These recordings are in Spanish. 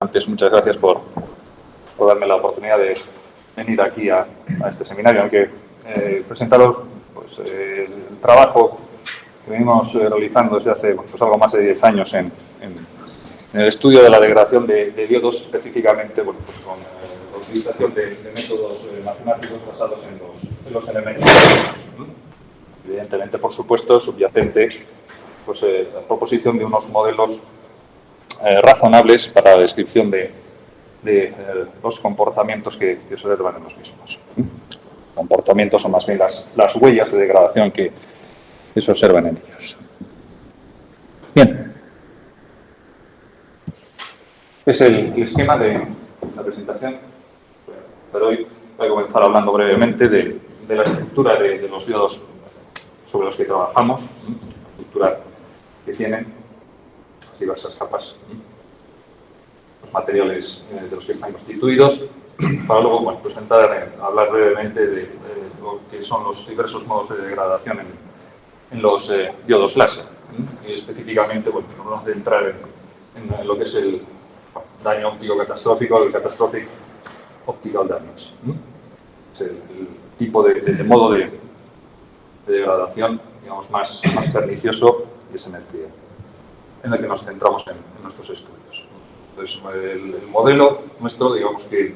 Antes, muchas gracias por darme la oportunidad de venir aquí a este seminario, en el que presentaros pues, el trabajo que venimos realizando desde hace pues, algo más de 10 años en el estudio de la degradación de diodos, específicamente pues, con la utilización de métodos matemáticos basados en los elementos. Evidentemente, por supuesto, subyacente pues, la proposición de unos modelos razonables para la descripción de los comportamientos que se observan en los mismos. Comportamientos son más bien las huellas de degradación que se observan en ellos. Bien. Es el esquema de la presentación, pero hoy voy a comenzar hablando brevemente de la estructura de los diodos sobre los que trabajamos, la estructura que tienen diversas capas, los materiales de los que están constituidos, para luego hablar brevemente de lo que son los diversos modos de degradación en los diodos láser. Y específicamente, bueno, no vamos a entrar en lo que es el daño óptico catastrófico, el catastrophic optical damage. Es el tipo de modo de degradación, digamos, más pernicioso, y es en el que nos centramos en nuestros estudios. Entonces, el modelo nuestro, digamos que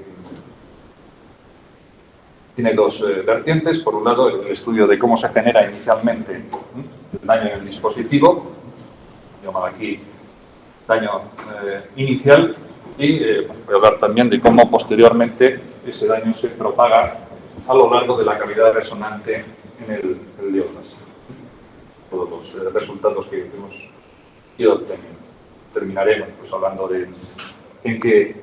tiene dos vertientes. Por un lado, el estudio de cómo se genera inicialmente el daño en el dispositivo, llamado aquí daño inicial, y voy a hablar también de cómo posteriormente ese daño se propaga a lo largo de la cavidad resonante en el diodo láser. Todos los resultados que hemos ido obteniendo. Terminaremos pues, hablando de en qué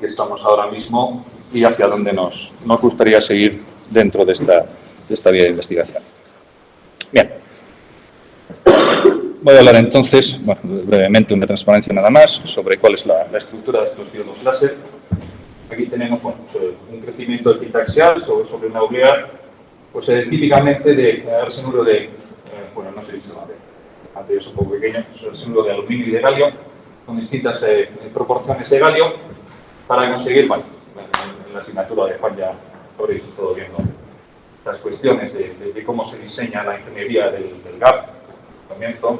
estamos ahora mismo y hacia dónde nos gustaría seguir dentro de esta vía de investigación. Bien. Voy a hablar entonces, bueno, brevemente, una transparencia nada más, sobre cuál es la estructura de estos diodos láser. Aquí tenemos bueno, pues, un crecimiento epitaxial sobre una oblea, pues típicamente de arsenuro de, bueno, no sé si se va a ver, antes es un poco pequeño, es el arsenuro de aluminio y de galio, con distintas proporciones de galio, para conseguir, bueno, en la asignatura de Juan ya habréis estado viendo las cuestiones de cómo se diseña la ingeniería del GAP, comienzo,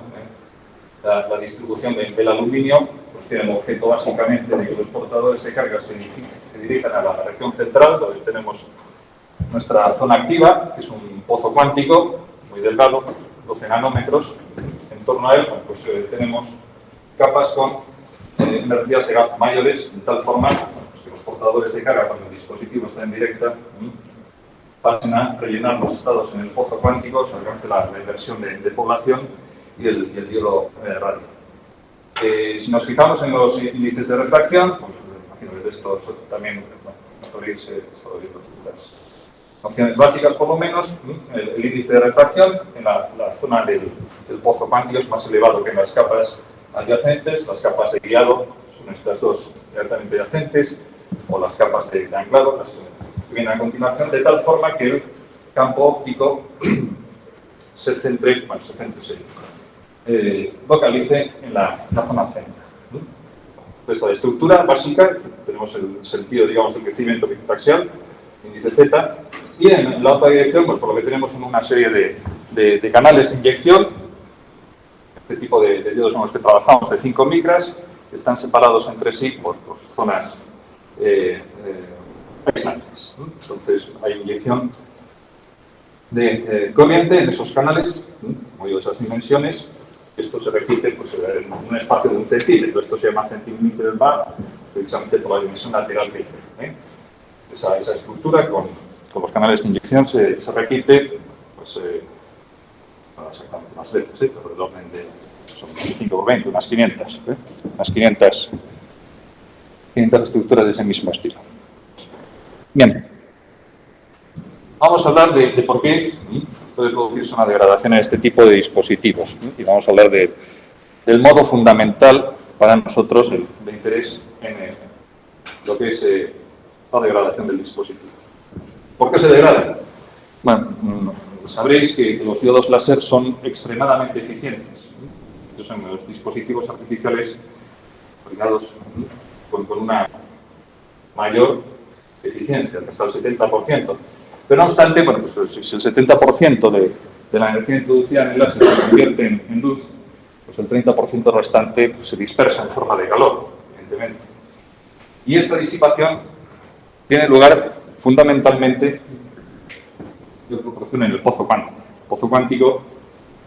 la distribución del aluminio, pues tiene el objeto básicamente de que los portadores de carga se dirijan a la región central, donde tenemos nuestra zona activa, que es un pozo cuántico muy delgado, 12 nanómetros. En torno a él pues, tenemos capas con energías de gap mayores, de tal forma pues, que los portadores de carga, cuando el dispositivo está en directa, pasen a rellenar los estados en el pozo cuántico, se alcance la inversión de población y el diodo radio. Si nos fijamos en los índices de refracción, pues imagino que de esto también podréis estado viendo las nociones básicas, por lo menos. El índice de refracción en la zona del pozo cuántico es más elevado que en las capas adyacentes. Las capas de guiado son estas dos directamente adyacentes, o las capas de anclado, las que vienen a continuación, de tal forma que el campo óptico se localice en la zona central. Esta estructura básica, tenemos el sentido, digamos, del crecimiento epitaxial, índice Z, y en la otra dirección, pues, por lo que tenemos una serie de canales de inyección. Este tipo de diodos son los que trabajamos, de 5 micras, que están separados entre sí por zonas aisladas. Entonces, hay inyección de corriente en esos canales, como digo, esas dimensiones. Esto se repite pues, en un espacio de 1 centímetro. Esto se llama centímetro bar, precisamente por la dimensión lateral que tiene. Esa estructura con los canales de inyección se repite, pues, no exactamente más veces, pero del orden de son 25 por 20, unas 500, unas 500 estructuras de ese mismo estilo. Bien, vamos a hablar de por qué puede producirse una degradación en este tipo de dispositivos, y vamos a hablar del modo fundamental para nosotros de interés en lo que es la degradación del dispositivo. ¿Por qué se degrada? Bueno, sabréis que los diodos láser son extremadamente eficientes. Estos son los dispositivos artificiales fabricados con una mayor eficiencia, hasta el 70%. Pero no obstante, bueno, pues si el 70% de la energía introducida en el láser se convierte en luz, pues el 30% restante pues, se dispersa en forma de calor, evidentemente. Y esta disipación tiene lugar fundamentalmente de proporción en el pozo cuántico. El pozo cuántico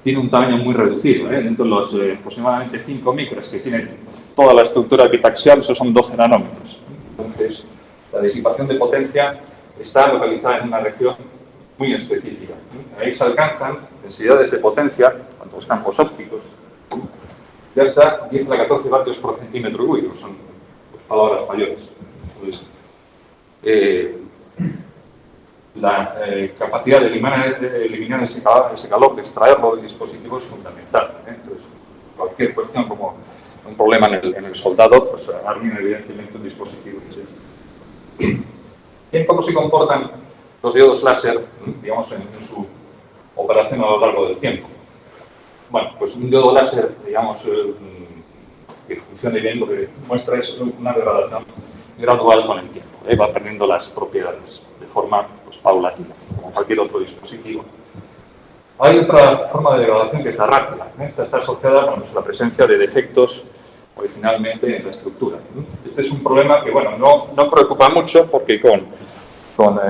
tiene un tamaño muy reducido, dentro de los aproximadamente 5 micras que tiene toda la estructura epitaxial, esos son 12 nanómetros. Entonces, la disipación de potencia está localizada en una región muy específica. Ahí se alcanzan densidades de potencia, cuantos campos ópticos, ya hasta 10 a la 14 vatios por centímetro cúbico, son palabras mayores. Entonces, la capacidad de eliminar ese calor, de extraerlo del dispositivo es fundamental. Entonces, cualquier cuestión como un problema en el soldado, pues arruina evidentemente un dispositivo. Bien, ¿cómo se comportan los diodos láser, digamos, en su operación a lo largo del tiempo? Bueno, pues un diodo láser, digamos, que funcione bien, lo que muestra es una degradación gradual con el tiempo. Va perdiendo las propiedades de forma pues, paulatina, como cualquier otro dispositivo. Hay otra forma de degradación que es la rápida. Esta está asociada con la presencia de defectos originalmente en la estructura. Este es un problema que, bueno, no preocupa mucho porque con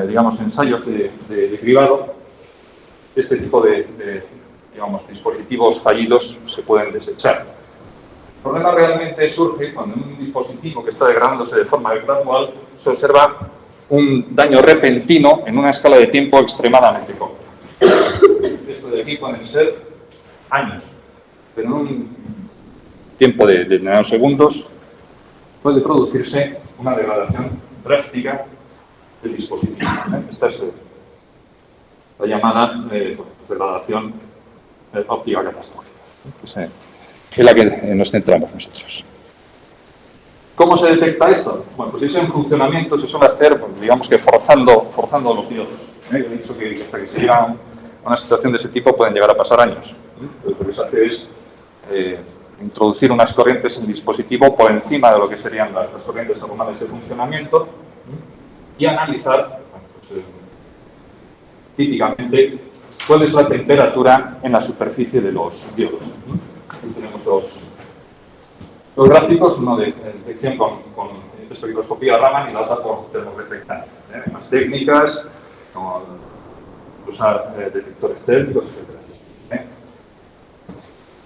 digamos, ensayos de cribado, este tipo de digamos, dispositivos fallidos se pueden desechar. El problema realmente surge cuando en un dispositivo que está degradándose de forma gradual se observa un daño repentino en una escala de tiempo extremadamente corta. Esto de aquí pueden ser años, pero en un tiempo de nanosegundos puede producirse una degradación drástica del dispositivo. Esta es la llamada degradación óptica catastrófica. Es la que nos centramos nosotros. ¿Cómo se detecta esto? Bueno, pues ese funcionamiento se suele hacer, pues, digamos que forzando los diodos. He dicho que hasta que se llega a una situación de ese tipo pueden llegar a pasar años. Entonces, lo que se hace es introducir unas corrientes en el dispositivo por encima de lo que serían las corrientes normales de funcionamiento y analizar, bueno, pues, típicamente, cuál es la temperatura en la superficie de los diodos. Aquí tenemos dos gráficos, uno de detección con espectroscopía Raman y la otra por termoreflectancia. Hay más técnicas, como usar detectores térmicos, etc.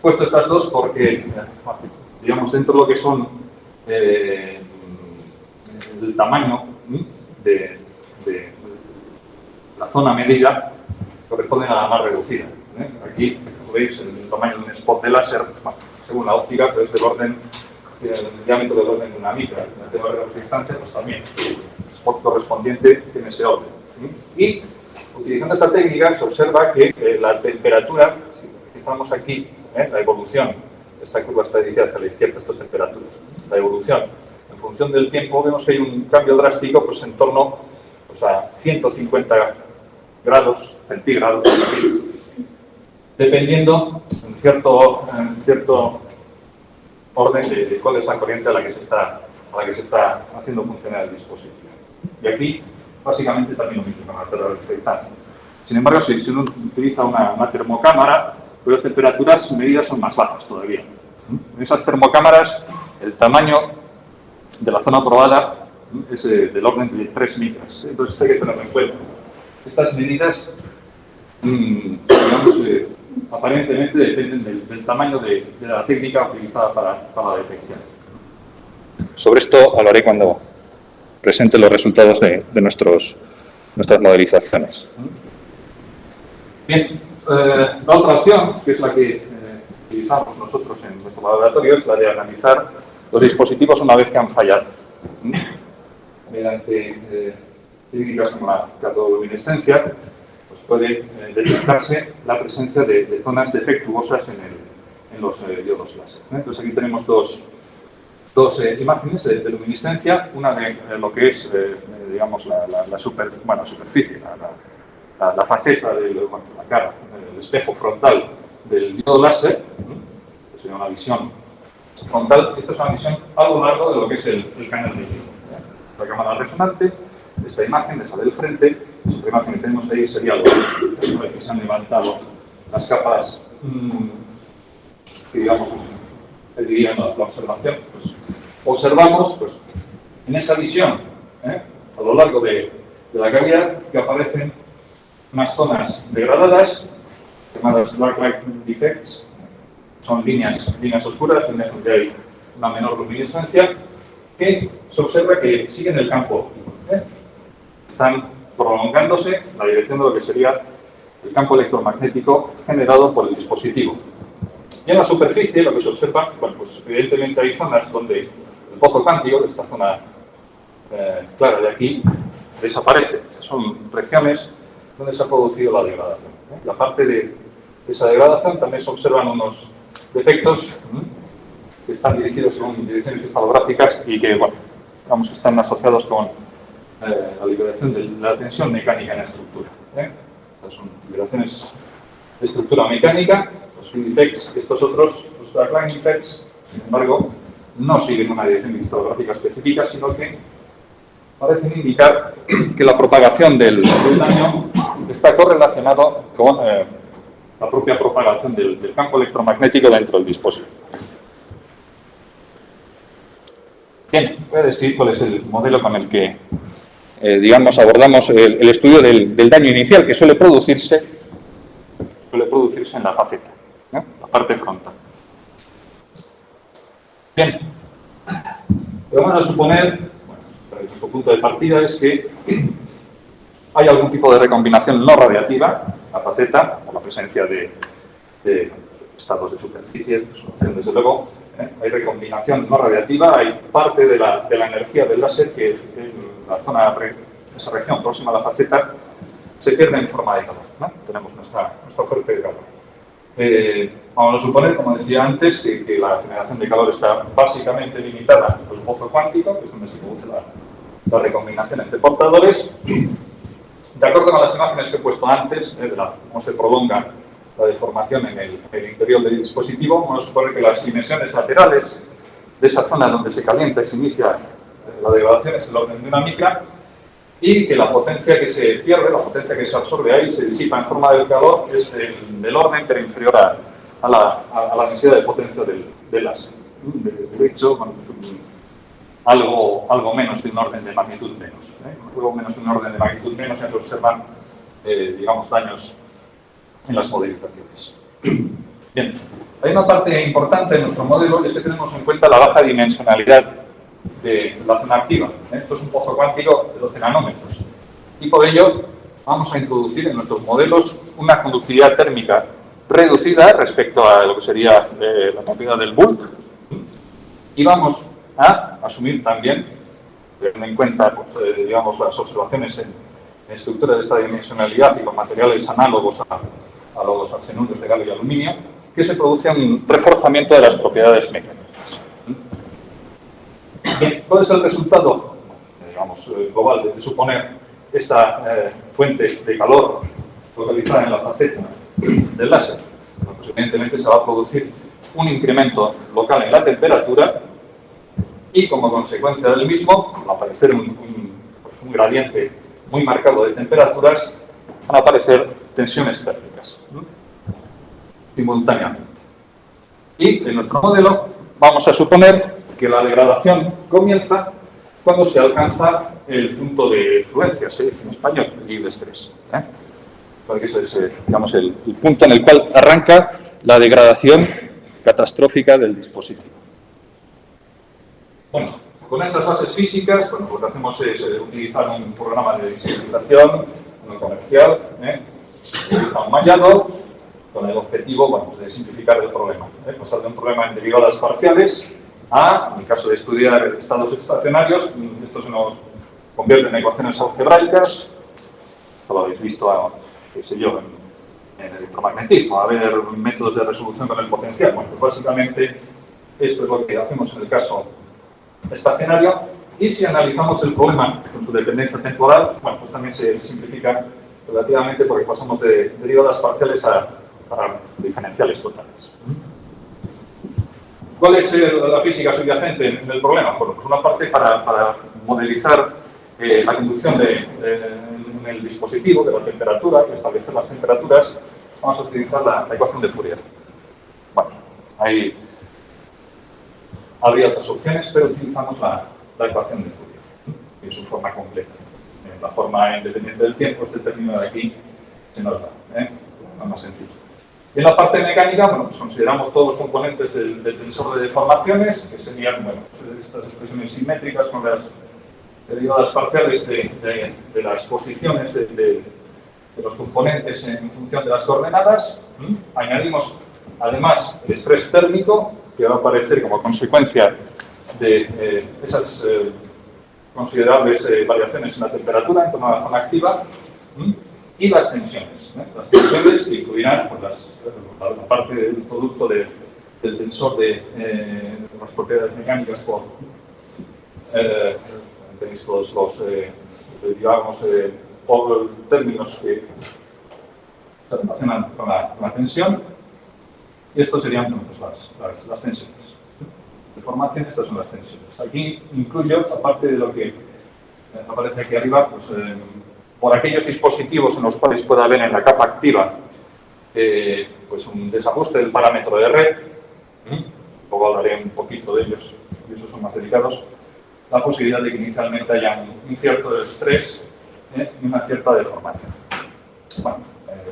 Puesto estas dos porque, digamos, dentro de lo que son el tamaño de la zona medida, corresponden a la más reducida. Aquí, como veis, el tamaño de un spot de láser, bueno, según la óptica, pero es del orden, el diámetro del orden de una micra. La teoría de distancia, pues también. El spot correspondiente tiene ese orden. Y, utilizando esta técnica, se observa que la temperatura, si estamos aquí, la evolución, esta curva está dirigida hacia la izquierda, esto es temperatura, la evolución, en función del tiempo, vemos que hay un cambio drástico pues, en torno pues, a 150 grados centígrados, dependiendo en cierto orden de cuál es la corriente a la que se está haciendo funcionar el dispositivo. Y aquí, básicamente, también lo mismo con la termoreflectancia. Sin embargo, si uno utiliza una termocámara, pues las temperaturas medidas son más bajas todavía. En esas termocámaras, el tamaño de la zona probada es del orden de 3 micras. Entonces, esto hay que tenerlo en cuenta. Estas medidas, digamos, aparentemente dependen del tamaño de la técnica utilizada para la detección. Sobre esto hablaré cuando presente los resultados de nuestras modelizaciones. Bien, la otra opción, que es la que utilizamos nosotros en nuestro laboratorio, es la de analizar los dispositivos una vez que han fallado. Mediante técnicas como la catodoluminescencia, pues puede detectarse la presencia de zonas defectuosas en los diodos láser. Entonces aquí tenemos dos imágenes de luminiscencia, una de lo que es, digamos, la superficie, la faceta de la cara, el espejo frontal del diodo láser, que sería una visión frontal. Esto es una visión a lo largo de lo que es el canal de equipo. La cámara resonante, esta imagen le sale del frente, esta imagen que tenemos ahí sería lo que se han levantado las capas que, digamos, dirían la observación. Pues, observamos, pues, en esa visión, a lo largo de la cavidad, que aparecen unas zonas degradadas, llamadas dark light defects, son líneas oscuras, líneas donde hay una menor luminiscencia, que se observa que siguen el campo. Están prolongándose en la dirección de lo que sería el campo electromagnético generado por el dispositivo. Y en la superficie lo que se observa, bueno, pues evidentemente hay zonas donde el pozo cuántico, esta zona clara de aquí, desaparece. Son regiones donde se ha producido la degradación. La parte de esa degradación también se observan unos defectos que están dirigidos según direcciones cristalográficas y que, bueno, digamos, están asociados con la liberación de la tensión mecánica en la estructura. Son liberaciones de estructura mecánica, los field defects, estos otros, los darkline defects, sin embargo, no siguen una dirección cristalográfica específica, sino que parecen indicar que la propagación del daño está correlacionado con la propia propagación del campo electromagnético dentro del dispositivo. Bien, voy a decir cuál es el modelo con el que digamos, abordamos el estudio del daño inicial que suele producirse en la faceta, ¿no? La parte frontal. Bien, lo que vamos a suponer, bueno, nuestro punto de partida es que hay algún tipo de recombinación no radiativa, la faceta, por la presencia de estados de superficie, desde luego, hay recombinación no radiativa, hay parte de la energía del láser que en la zona, esa región próxima a la faceta, se pierde en forma de calor, ¿no? Tenemos nuestra fuente de calor. Vamos a suponer, como decía antes, que la generación de calor está básicamente limitada al pozo cuántico, que es donde se produce la recombinación entre portadores. De acuerdo con las imágenes que he puesto antes, de cómo se prolonga la deformación en el interior del dispositivo, vamos a suponer que las dimensiones laterales de esa zona donde se calienta y se inicia la degradación es el orden de una micra y que la potencia que se pierde, la potencia que se absorbe ahí, se disipa en forma de calor, es del orden pero inferior a la densidad de potencia del láser. De hecho, bueno, algo menos de un orden de magnitud menos. Algo menos de un orden de magnitud menos se observan, digamos, daños en las modelizaciones. Bien, hay una parte importante en nuestro modelo y es que tenemos en cuenta la baja dimensionalidad de la zona activa. Esto es un pozo cuántico de 12 nanómetros. Y por ello vamos a introducir en nuestros modelos una conductividad térmica reducida respecto a lo que sería la propiedad del bulk. Y vamos a asumir también, teniendo en cuenta pues, digamos, las observaciones en estructuras de esta dimensionalidad y con materiales análogos a los arsenuros de galio y aluminio, que se produce un reforzamiento de las propiedades mecánicas. Bien, ¿cuál es el resultado, digamos, global de suponer esta fuente de calor localizada en la faceta del láser? Bueno, pues evidentemente se va a producir un incremento local en la temperatura y como consecuencia del mismo, al aparecer un gradiente muy marcado de temperaturas, van a aparecer tensiones térmicas simultáneamente. Y en nuestro modelo vamos a suponer que la degradación comienza cuando se alcanza el punto de fluencia, se dice en español, el libre estrés. Porque ese es, digamos, el punto en el cual arranca la degradación catastrófica del dispositivo. Bueno, con esas bases físicas, bueno, lo que hacemos es utilizar un programa de visualización, uno comercial, utiliza un mallado con el objetivo, bueno, pues de simplificar el problema, pasar de un problema en derivadas parciales a, en el caso de estudiar estados estacionarios, esto se nos convierte en ecuaciones algebraicas, esto lo habéis visto, qué sé yo, en el electromagnetismo, a ver métodos de resolución con el potencial. Bueno, pues básicamente esto es lo que hacemos en el caso estacionario, y si analizamos el problema con su dependencia temporal, bueno, pues también se simplifica relativamente porque pasamos de derivadas parciales a diferenciales totales. ¿Cuál es la física subyacente en el problema? Bueno, por una parte, para modelizar la conducción en el dispositivo de la temperatura, establecer las temperaturas, vamos a utilizar la ecuación de Fourier. Bueno, ahí habría otras opciones, pero utilizamos la ecuación de Fourier en su forma completa. En la forma independiente del tiempo, este término de aquí se nos da, lo más sencillo. Y en la parte mecánica, bueno, pues consideramos todos los componentes del tensor de deformaciones, que serían, bueno, estas expresiones simétricas con las derivadas parciales de las posiciones de los componentes en función de las coordenadas. Añadimos, además, el estrés térmico, que va a aparecer como consecuencia de esas considerables variaciones en la temperatura en torno a la zona activa. Y las tensiones. Las tensiones que incluirán pues, la parte del producto del tensor de las propiedades mecánicas por tenéis todos los digamos, términos que se relacionan con la tensión. Y estos serían pues, las tensiones. De formación, estas son las tensiones. Aquí incluyo, aparte de lo que aparece aquí arriba, pues, por aquellos dispositivos en los cuales pueda haber en la capa activa pues un desajuste del parámetro de red, luego hablaré un poquito de ellos, y esos son más delicados, la posibilidad de que inicialmente haya un cierto estrés y una cierta deformación. Bueno,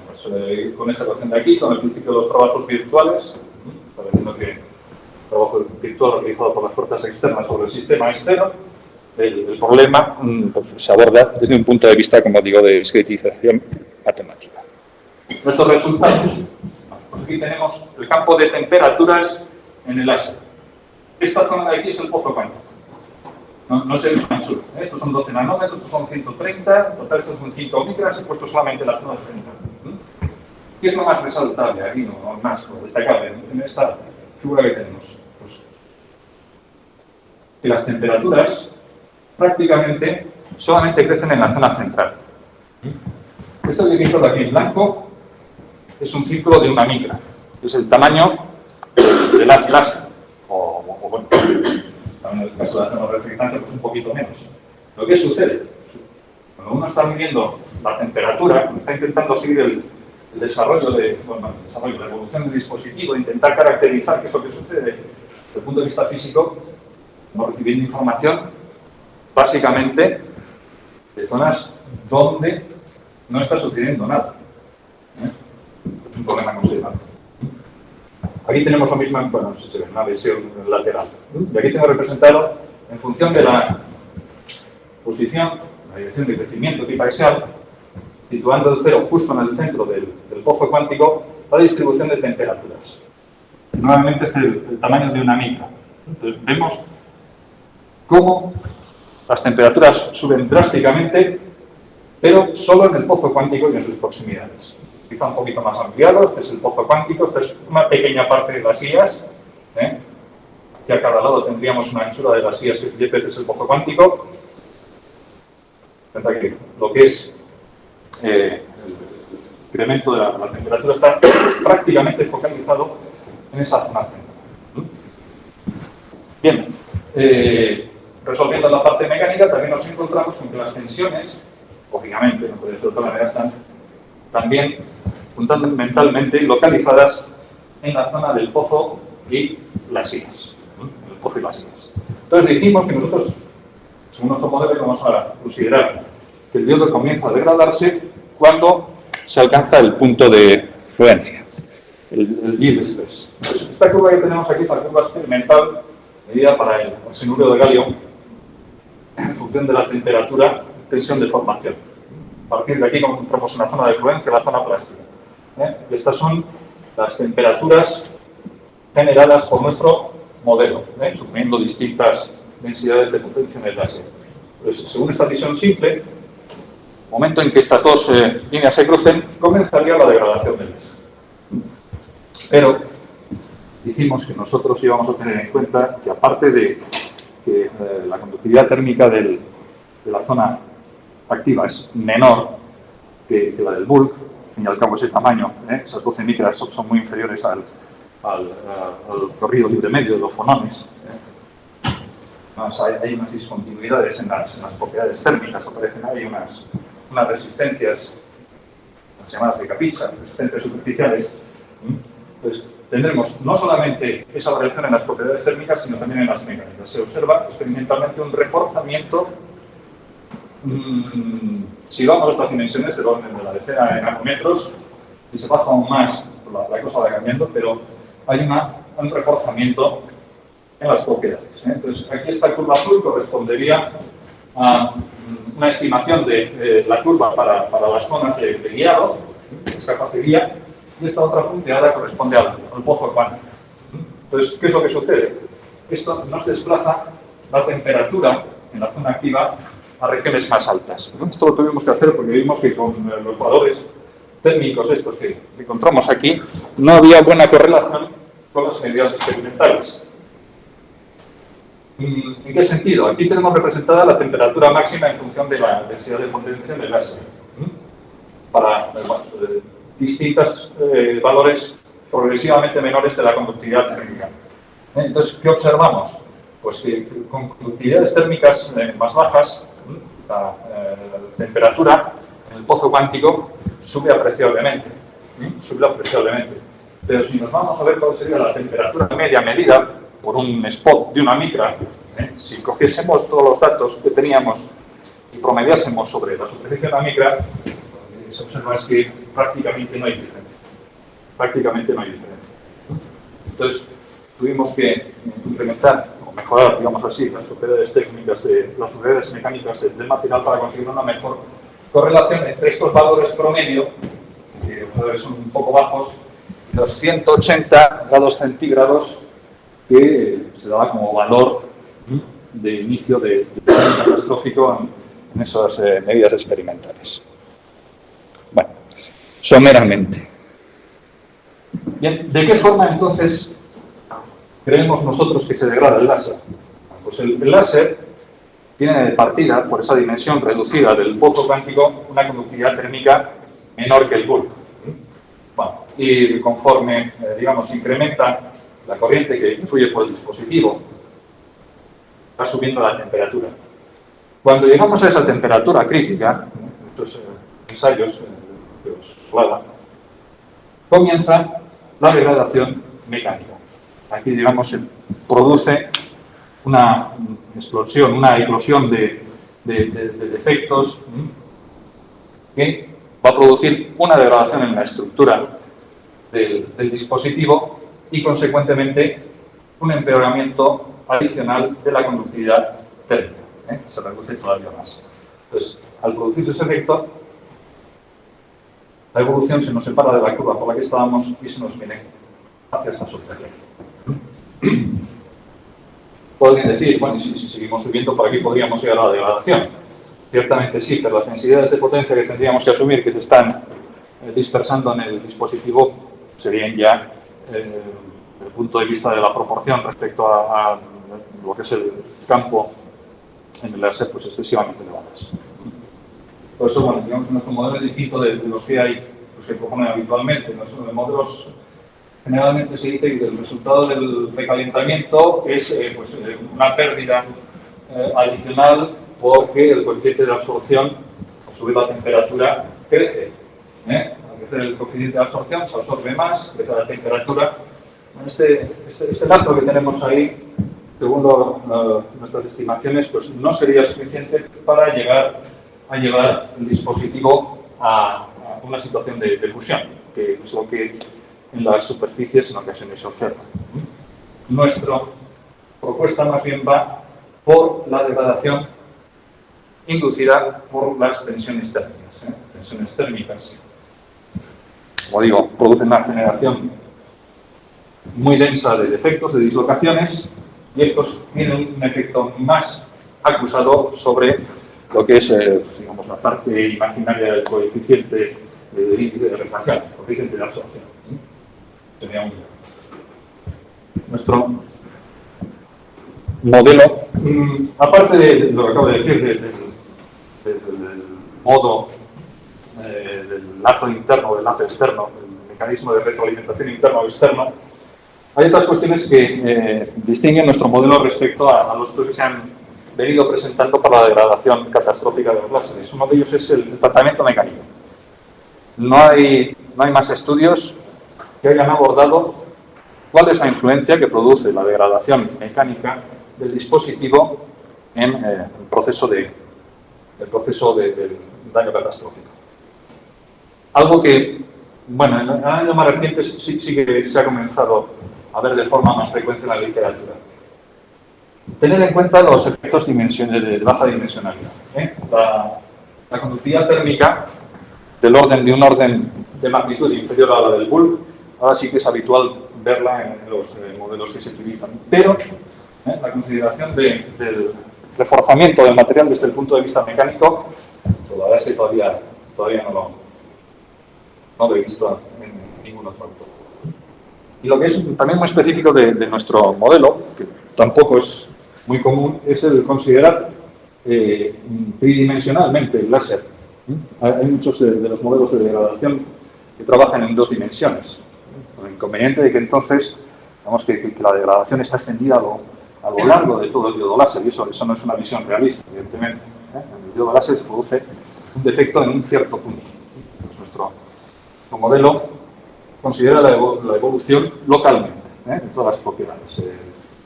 pues, con esta ecuación de aquí, con el principio de los trabajos virtuales, está viendo que el trabajo virtual realizado por las fuerzas externas sobre el sistema es cero. El problema pues, se aborda desde un punto de vista, como digo, de discretización matemática. Nuestros resultados. Pues aquí tenemos el campo de temperaturas en el láser. Esta zona de aquí es el pozo cuántico. No sé su anchura. Estos son 12 nanómetros, estos son 130, total estos son 5 micras, he puesto solamente la zona central. ¿Qué es lo más resaltable aquí, no más destacable en esta figura que tenemos? Pues, que las temperaturas prácticamente solamente crecen en la zona central. Esto que he pintado aquí en blanco es un círculo de una micra, que es el tamaño del haz láser, o bueno, en el caso de la zona reflectante, pues un poquito menos. ¿Lo que sucede? Cuando uno está midiendo la temperatura, cuando está intentando seguir el desarrollo la evolución del dispositivo, intentar caracterizar qué es lo que sucede desde el punto de vista físico, estamos recibiendo información básicamente de zonas donde no está sucediendo nada. Es un problema considerable. Aquí tenemos lo mismo, bueno, no sé si se ve, una visión lateral. Y aquí tengo representado, en función de la posición, la dirección de crecimiento equipaxial, situando el cero justo en el centro del pozo cuántico, la distribución de temperaturas. Nuevamente este es el tamaño de una micra. Entonces vemos cómo las temperaturas suben drásticamente, pero solo en el pozo cuántico y en sus proximidades. Quizá un poquito más ampliado, este es el pozo cuántico, esta es una pequeña parte de las guías, que a cada lado tendríamos una anchura de las guías que 10 veces el pozo cuántico. Que lo que es el incremento de la temperatura está prácticamente focalizado en esa zona central. Bien. Resolviendo la parte mecánica, también nos encontramos con que las tensiones, lógicamente, no puede ser de otra manera, están también fundamentalmente localizadas en la zona del pozo y las guías. El pozo y las guías. Entonces dijimos que nosotros, según nuestro modelo, vamos a considerar que el diodo comienza a degradarse cuando se alcanza el punto de fluencia, el yield stress. Esta curva que tenemos aquí es la curva experimental medida para el arsenuro de galio en función de la temperatura, tensión de formación. A partir de aquí encontramos una zona de fluencia, la zona plástica. Estas son las temperaturas generadas por nuestro modelo, suponiendo distintas densidades de potencia en el láser. Pues, según esta visión simple, el momento en que estas dos líneas se crucen, comenzaría la degradación del láser. Pero dijimos que nosotros íbamos a tener en cuenta que aparte de que la conductividad térmica de la zona activa es menor que la del bulk, al fin y al cabo ese tamaño, esas 12 micras son muy inferiores al corrido libre medio de los fonones. Hay unas discontinuidades en las propiedades térmicas, aparecen ahí unas resistencias, las llamadas de Kapitsa, resistencias superficiales. Pues tendremos no solamente esa variación en las propiedades térmicas, sino también en las mecánicas. Se observa experimentalmente un reforzamiento, si vamos a estas dimensiones, del orden de la decena de nanómetros, y se baja aún más, la cosa va cambiando, pero hay un reforzamiento en las propiedades. Entonces, aquí esta curva azul correspondería a una estimación de la curva para las zonas de guiado, las capas de guía, y esta otra punteada corresponde al pozo cuántico. Entonces, ¿qué es lo que sucede? Esto nos desplaza la temperatura en la zona activa a regiones más altas. Esto lo tuvimos que hacer porque vimos que con los valores térmicos estos que encontramos aquí, no había buena correlación con las medidas experimentales. ¿En qué sentido? Aquí tenemos representada la temperatura máxima en función de la densidad de potencia del láser. Para distintos valores progresivamente menores de la conductividad térmica. Entonces, ¿qué observamos? Pues que con conductividades térmicas más bajas, la temperatura en el pozo cuántico sube apreciablemente. Pero si nos vamos a ver cuál sería la temperatura media medida por un spot de una micra, si cogiésemos todos los datos que teníamos y promediásemos sobre la superficie de una micra, se observa es que prácticamente no hay diferencia. Entonces, tuvimos que incrementar o mejorar, digamos así, las propiedades técnicas, las propiedades mecánicas del material para conseguir una mejor correlación entre estos valores promedio, que son un poco bajos, los 180 grados centígrados que se daba como valor de inicio de catastrófico en esas medidas experimentales. Bueno, someramente. Bien, ¿de qué forma entonces creemos nosotros que se degrada el láser? Pues el láser tiene de partida, por esa dimensión reducida del pozo cuántico, una conductividad térmica menor que el bulk. Bueno, y conforme, digamos, incrementa la corriente que influye por el dispositivo, va subiendo la temperatura. Cuando llegamos a esa temperatura crítica, muchos ensayos que os hablaba, comienza la degradación mecánica. Aquí, digamos, se produce una explosión, una eclosión de defectos que va a producir una degradación en la estructura del dispositivo y, consecuentemente, un empeoramiento adicional de la conductividad térmica. Se reduce todavía más. Entonces, al producirse ese efecto, la evolución se nos separa de la curva por la que estábamos y se nos viene hacia esta superficie. Podrían decir, bueno, si seguimos subiendo, por aquí podríamos llegar a la degradación. Ciertamente sí, pero las densidades de potencia que tendríamos que asumir que se están dispersando en el dispositivo serían ya, desde el punto de vista de la proporción respecto a lo que es el campo en el láser, pues excesivamente elevadas. Por eso, bueno, digamos que nuestro modelo es distinto de los que hay, los que proponen habitualmente. Nuestros modelos generalmente se dice que el resultado del recalentamiento es una pérdida adicional porque el coeficiente de absorción, al subir la temperatura, crece. Al crecer el coeficiente de absorción se absorbe más, crece la temperatura. Este lazo que tenemos ahí, según nuestras estimaciones, pues no sería suficiente para llegar a llevar el dispositivo a una situación de fusión, que es lo que en las superficies en ocasiones se observa. Nuestra propuesta más bien va por la degradación inducida por las tensiones térmicas. Tensiones térmicas, como digo, producen una generación muy densa de defectos, de dislocaciones, y estos tienen un efecto más acusado sobre lo que es, digamos, la parte imaginaria del coeficiente de índice de refracción, coeficiente de absorción. Sería nuestro modelo, aparte de lo que acabo de decir del modo del lazo interno o del lazo externo, el mecanismo de retroalimentación interno o externo, Hay otras cuestiones que distinguen nuestro modelo respecto a los que se han venido presentando para la degradación catastrófica de los láseres. Uno de ellos es el tratamiento mecánico. No hay más estudios que hayan abordado cuál es la influencia que produce la degradación mecánica del dispositivo en el proceso del daño catastrófico. Algo que, bueno, en años más recientes sí que se ha comenzado a ver de forma más frecuente en la literatura. Tener en cuenta los efectos de baja dimensionalidad. La conductividad térmica de un orden de magnitud inferior a la del bulb, ahora sí que es habitual verla en los modelos que se utilizan. Pero la consideración del reforzamiento del material desde el punto de vista mecánico, pues la verdad es que todavía no lo he visto en ningún otro autor. Y lo que es también muy específico de nuestro modelo, que tampoco es muy común, es el considerar tridimensionalmente el láser. Hay muchos de los modelos de degradación que trabajan en 2 dimensiones. Con el inconveniente de que entonces, digamos que la degradación está extendida a lo largo de todo el diodo láser, y eso no es una visión realista, evidentemente. En el diodo láser se produce un defecto en un cierto punto. Nuestro modelo considera la evolución localmente, en todas las propiedades.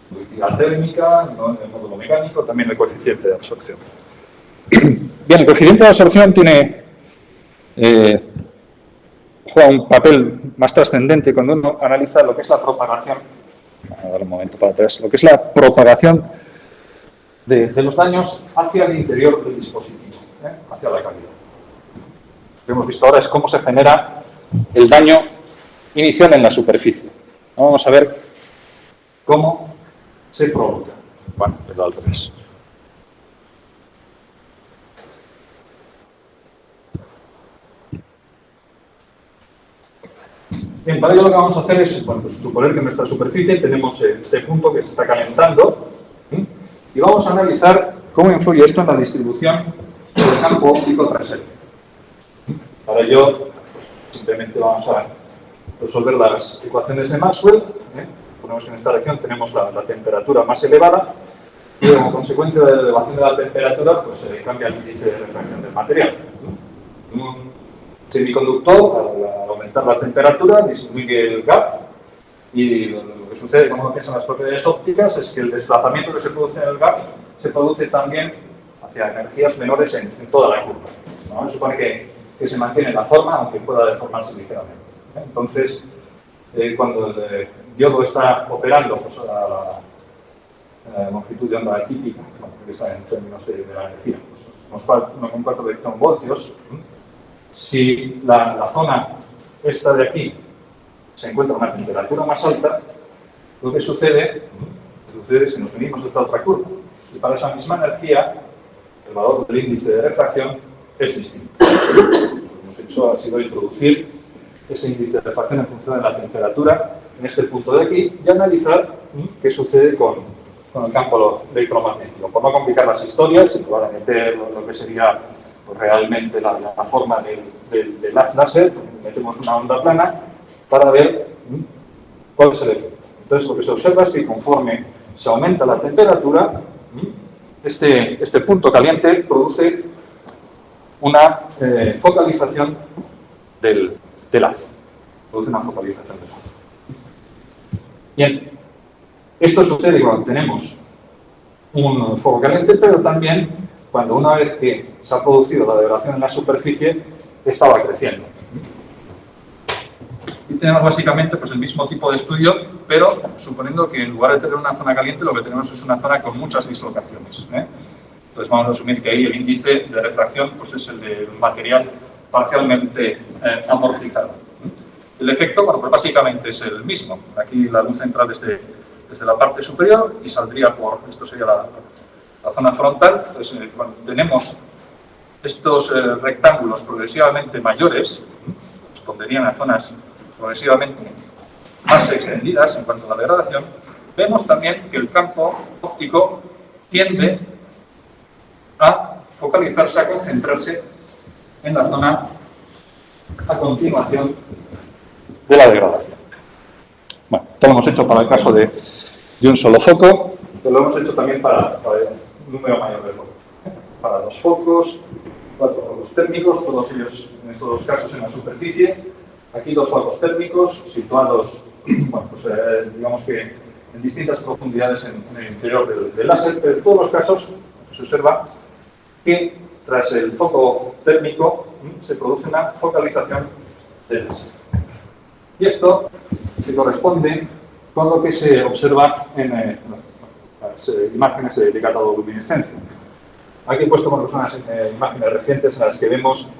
Conductividad térmica, el módulo mecánico, también el coeficiente de absorción. Bien, el coeficiente de absorción juega un papel más trascendente cuando uno analiza lo que es la propagación. Vamos a dar un momento para atrás. Lo que es la propagación de los daños hacia el interior del dispositivo, hacia la cavidad. Lo que hemos visto ahora es cómo se genera el daño inicial en la superficie. Vamos a ver cómo se provoca. Bueno, pero al revés. Bien, para ello lo que vamos a hacer es suponer que en nuestra superficie tenemos este punto que se está calentando y vamos a analizar cómo influye esto en la distribución del campo óptico trasero. Para ello, simplemente vamos a resolver las ecuaciones de Maxwell. Ponemos que en esta región tenemos la temperatura más elevada y como consecuencia de la elevación de la temperatura pues cambia el índice de refracción del material. Un semiconductor, al aumentar la temperatura, disminuye el gap y lo que sucede cuando piensan las propiedades ópticas es que el desplazamiento que se produce en el gap se produce también hacia energías menores en toda la curva. ¿No? Se supone que se mantiene la forma, aunque pueda deformarse ligeramente. Entonces, cuando el diodo está operando pues, a la longitud de onda típica, que está en términos de la energía, pues, 1,4 electronvoltios, si la zona esta de aquí se encuentra a una temperatura más alta, lo que sucede es que nos venimos a esta otra curva. Y para esa misma energía, el valor del índice de refracción es distinto. Lo que hemos hecho ha sido introducir ese índice de refracción en función de la temperatura en este punto de aquí y analizar qué sucede con el campo electromagnético. Por no complicar las historias, en lugar de meter lo que sería pues, realmente la forma del haz láser, metemos una onda plana para ver cuál es el efecto. Entonces, lo que se observa es que conforme se aumenta la temperatura, este punto caliente produce una focalización del haz. Produce una focalización del haz. Bien, esto sucede cuando tenemos un foco caliente, pero también cuando una vez que se ha producido la degradación en la superficie, estaba creciendo. Y tenemos básicamente pues, el mismo tipo de estudio, pero suponiendo que en lugar de tener una zona caliente, lo que tenemos es una zona con muchas dislocaciones. Entonces vamos a asumir que ahí el índice de refracción pues, es el de un material parcialmente amorfizado. El efecto, bueno, pues básicamente es el mismo. Aquí la luz entra desde la parte superior y saldría por, esto sería la zona frontal. Entonces, cuando tenemos estos rectángulos progresivamente mayores, responderían a zonas progresivamente más extendidas en cuanto a la degradación, vemos también que el campo óptico tiende a focalizarse, a concentrarse en la zona a continuación de la degradación. Bueno, esto lo hemos hecho para el caso de un solo foco, pero lo hemos hecho también para un número mayor de focos. Para los focos, 4 focos térmicos, todos ellos, en estos dos casos, en la superficie. Aquí 2 focos térmicos situados, bueno, pues, digamos que en distintas profundidades en el interior del láser, pero en todos los casos se observa que tras el foco térmico se produce una focalización del láser. Y esto se corresponde con lo que se observa en las imágenes de catodoluminescencia. Aquí he puesto unas imágenes recientes en las que vemos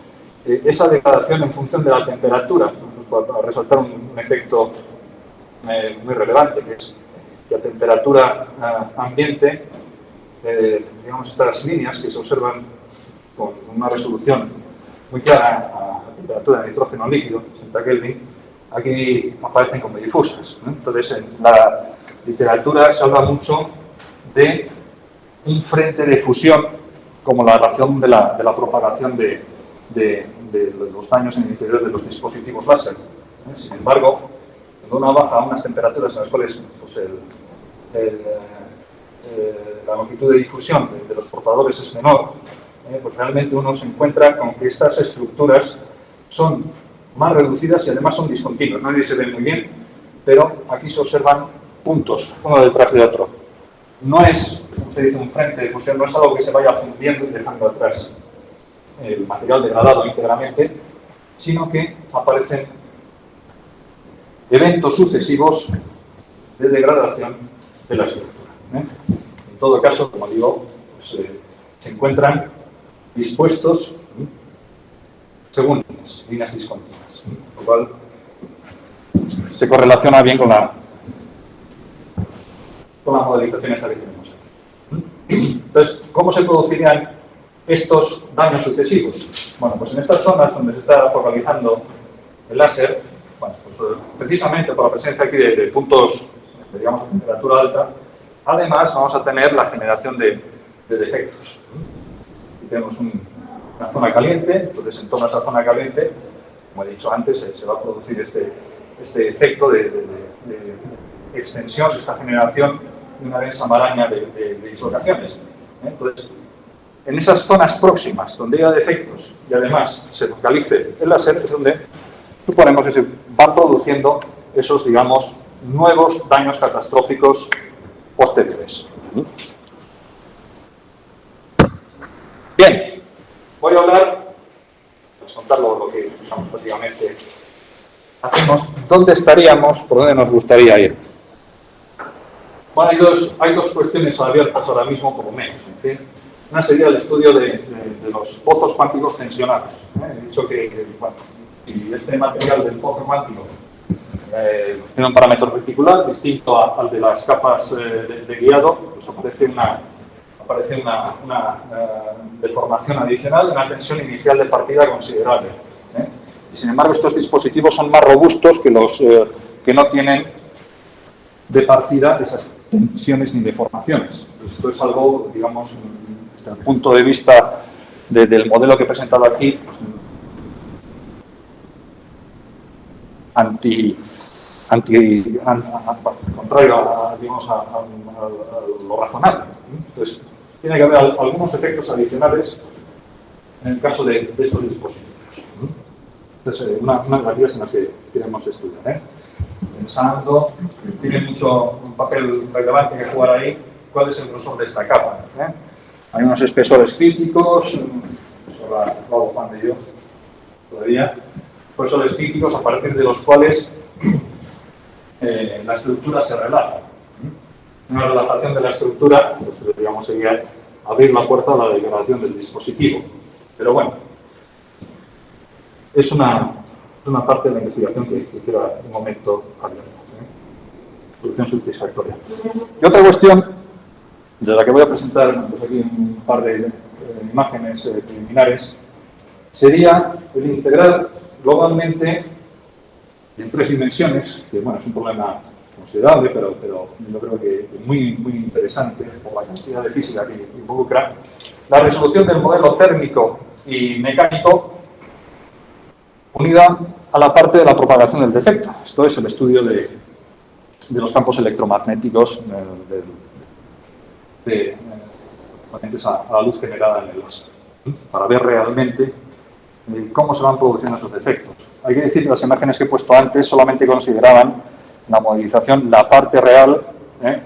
esa degradación en función de la temperatura, para resaltar un efecto muy relevante, que es que a temperatura ambiente, digamos, estas líneas que se observan con una resolución muy clara a temperatura de nitrógeno líquido, 60 Kelvin, aquí aparecen como difusas, ¿no? Entonces, en la literatura se habla mucho de un frente de fusión como la razón de la propagación de los daños en el interior de los dispositivos láser. Sin embargo, cuando uno baja a unas temperaturas en las cuales pues, la longitud de difusión de los portadores es menor, pues realmente uno se encuentra con que estas estructuras son más reducidas y además son discontinuas. Nadie se ve muy bien, pero aquí se observan puntos, uno detrás de otro. No es, como se dice, un frente de fusión, no es algo que se vaya fundiendo y dejando atrás el material degradado íntegramente, sino que aparecen eventos sucesivos de degradación de la estructura. En todo caso, como digo, pues, se encuentran dispuestos según líneas discontinuas, lo cual se correlaciona bien con la modelización esta que tenemos aquí. Entonces, ¿cómo se producirían estos daños sucesivos? Bueno, pues en estas zonas donde se está focalizando el láser, bueno, pues precisamente por la presencia aquí de puntos, digamos, de temperatura alta, además vamos a tener la generación de defectos. Aquí tenemos una zona caliente, entonces en toda esa zona caliente, como he dicho antes, se va a producir este efecto de extensión, de esta generación de una densa maraña de dislocaciones. Entonces, en esas zonas próximas donde haya defectos y además se focalice el láser, es donde suponemos que se van produciendo esos, digamos, nuevos daños catastróficos posteriores. Bien, voy a hablar, pues contar lo que usamos prácticamente hacemos, dónde estaríamos, por dónde nos gustaría ir. Bueno, hay dos cuestiones abiertas ahora mismo, por lo menos. ¿Sí? Una sería el estudio de los pozos cuánticos tensionados. He dicho que bueno, si este material del pozo cuántico tiene un parámetro reticular distinto al de las capas de guiado, pues aparece una deformación adicional, una tensión inicial de partida considerable. Y sin embargo, estos dispositivos son más robustos que los que no tienen de partida esas tensiones ni deformaciones. Entonces, esto es algo, digamos, desde el punto de vista del modelo que he presentado aquí, pues, contrario a lo razonable. Entonces, tiene que haber algunos efectos adicionales en el caso de estos dispositivos. Entonces, una de las vías en las que queremos estudiar. Pensando, tiene un papel relevante que jugar ahí, cuál es el grosor de esta capa. Hay unos espesores críticos, eso lo hago Juan de yo todavía, espesores críticos a partir de los cuales la estructura se relaja. Una relajación de la estructura, pues, digamos, sería abrir la puerta a la degradación del dispositivo. Pero bueno, es una parte de la investigación que queda un momento abierta. Solución satisfactoria. Y otra cuestión, de la que voy a presentar pues aquí un par de imágenes preliminares, sería el integrar globalmente en 3 dimensiones, que bueno, es un problema considerable, pero yo creo que muy interesante por la cantidad de física que involucra, la resolución del modelo térmico y mecánico unida a la parte de la propagación del defecto. Esto es el estudio de de los campos electromagnéticos parientes a la luz generada en el láser, para ver realmente cómo se van produciendo esos efectos. Hay que decir que las imágenes que he puesto antes solamente consideraban la modelización, la parte real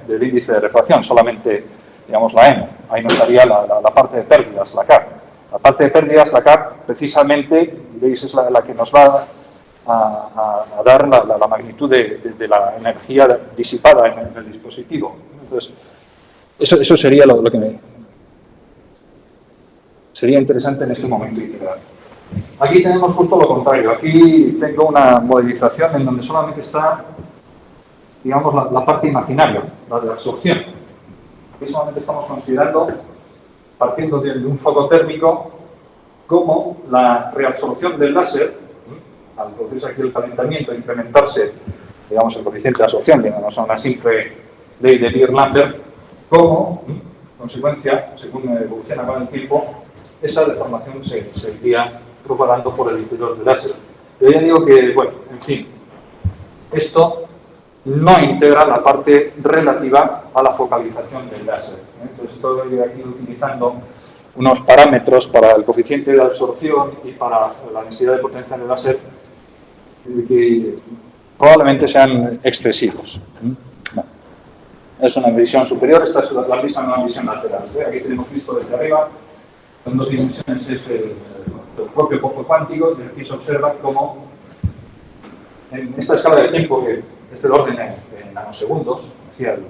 del índice de refracción, solamente, digamos, la M. Ahí no estaría la parte de pérdidas, la CAP. La parte de pérdidas, la CAP, precisamente, veis, es la que nos va a dar la magnitud de la energía disipada en el dispositivo. Entonces, eso sería lo que sería interesante en este momento integral. Aquí tenemos justo lo contrario. Aquí tengo una modelización en donde solamente está, digamos, la parte imaginaria, la de absorción. Aquí solamente estamos considerando, partiendo de un foco térmico, cómo la reabsorción del láser, al producirse aquí el calentamiento, incrementarse, digamos, el coeficiente de absorción, digamos, a una simple ley de Beer-Lambert, cómo, consecuencia, según evoluciona con el tiempo, esa deformación se iría propagando por el interior del láser. Yo ya digo que, bueno, en fin, esto no integra la parte relativa a la focalización del láser. Entonces estoy aquí utilizando unos parámetros para el coeficiente de absorción y para la densidad de potencia del láser que probablemente sean excesivos. Es una visión superior, esta es la misma en una visión lateral. Aquí tenemos visto desde arriba, en dos dimensiones es el propio pozo cuántico, y aquí se observa cómo en esta escala de tiempo, que es del orden en nanosegundos, es decir,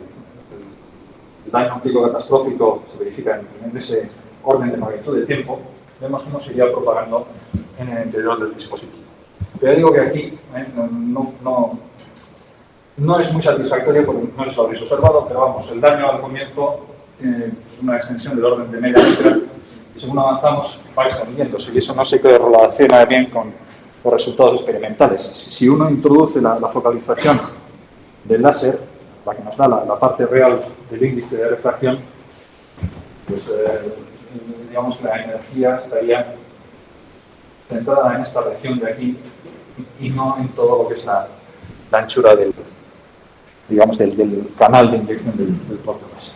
el daño óptico catastrófico se verifica en ese orden de magnitud de tiempo, vemos cómo se iría propagando en el interior del dispositivo. Pero digo que aquí no es muy satisfactorio porque no lo habréis observado, pero vamos, el daño al comienzo tiene una extensión del orden de media micra y según avanzamos va extendiéndose y eso no se relaciona bien con los resultados experimentales. Si uno introduce la focalización del láser, la que nos da la parte real del índice de refracción, pues digamos que la energía estaría centrada en esta región de aquí y no en todo lo que es la anchura del canal de inyección del propio láser.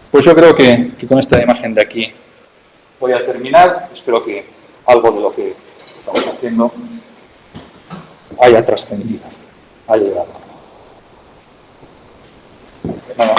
Pues yo creo que con esta imagen de aquí voy a terminar. Espero que algo de lo que estamos haciendo haya trascendido, haya llegado. Nada.